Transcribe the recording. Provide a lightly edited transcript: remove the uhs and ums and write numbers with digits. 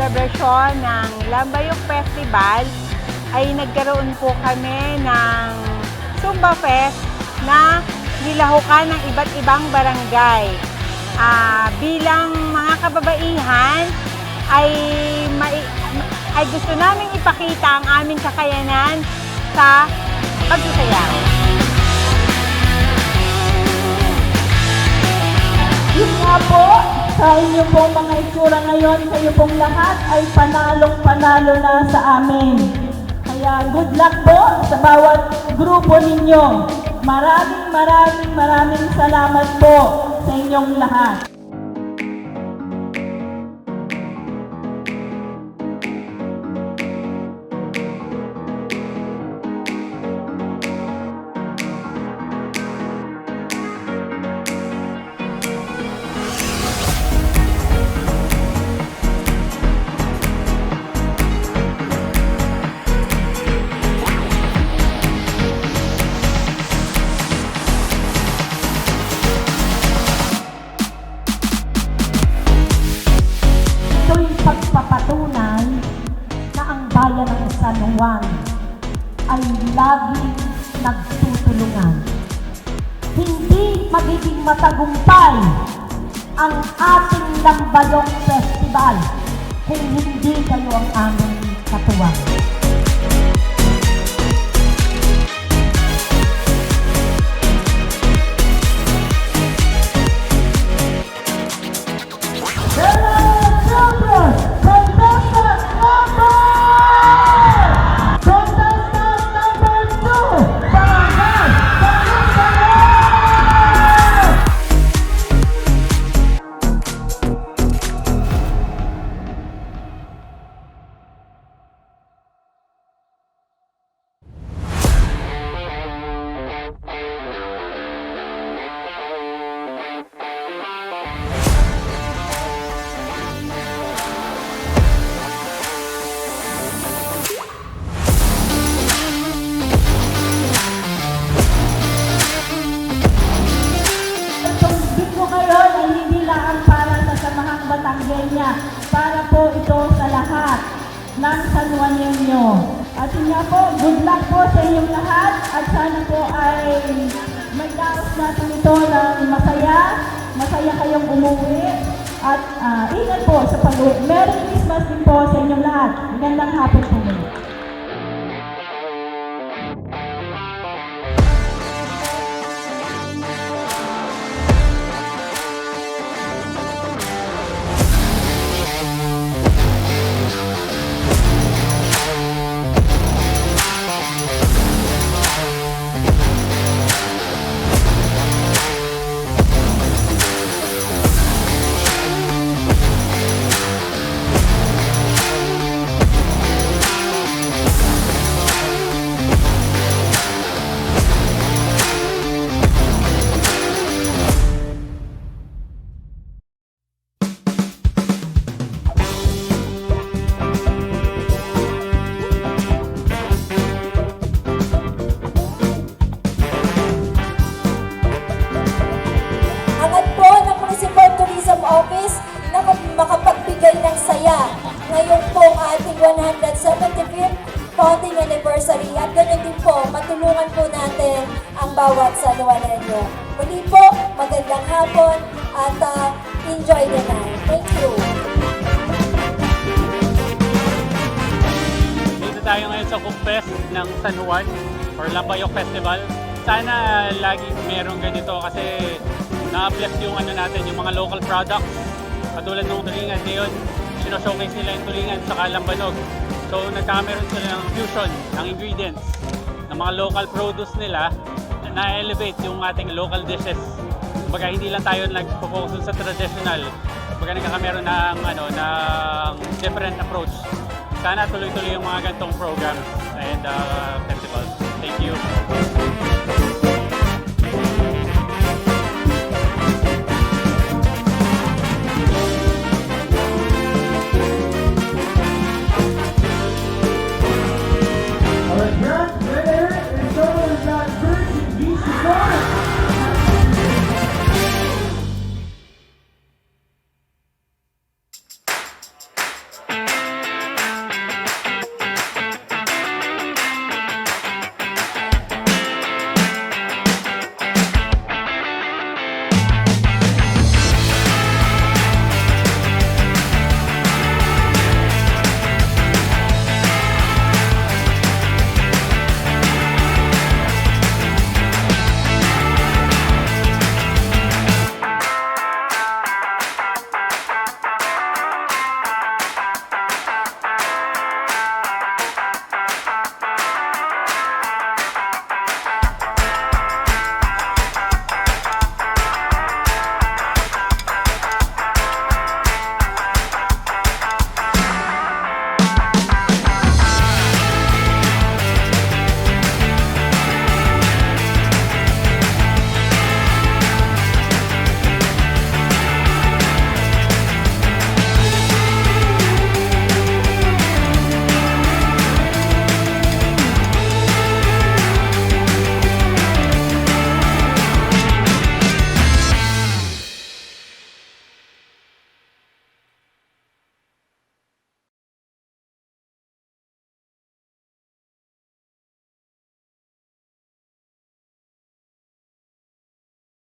celebration ng Lambayog Festival ay nagkaroon po kami ng Zumba Fest na nilahukan ng iba't ibang barangay. Bilang mga kababaihan ay gusto namin ipakita ang aming kakayanan sa pagsasayaw. Yun nga po, sa inyo pong mga itsura ngayon, kayo pong lahat ay panalong-panalo na sa amin. Kaya good luck po sa bawat grupo ninyo. Maraming salamat po sa inyong lahat. Pagpapatunay na ang bayan ng San Juan ay laging nagtutulungan. Hindi magiging matagumpay ang ating Lambayog Festival kung hindi kayo ang aming katuwang. Para po ito sa lahat ng San Juaneño. At yun nga po, good luck po sa inyong lahat at sana po ay may daos natin ito ng masaya kayong umuwi at ingat po sa pag-uwi. Merry Christmas din po sa inyong lahat. Magandang hapon po muli. Office na makapagbigay ng saya ngayong pong ating 175th founding anniversary at ganoon din po, matulungan po natin ang bawat San Juaneño. Muli po, magandang hapon at enjoy the night. Thank you. Dito tayo ngayon sa Cook Fest ng San Juan or Lambayog Festival. Sana laging merong ganito kasi na-uplift yung natin, yung mga local products. Katulad ng tulingan ngayon, sino-showcase nila yung tulingan sa Lambanog. So nagkakameron sila ng fusion ng ingredients ng mga local produce nila na-elevate yung ating local dishes. Kumbaga hindi lang tayo nag-focus sa traditional. Kumbaga nagkakameron ng different approach. Sana tuloy-tuloy yung mga ganitong programs and festivals. Thank you.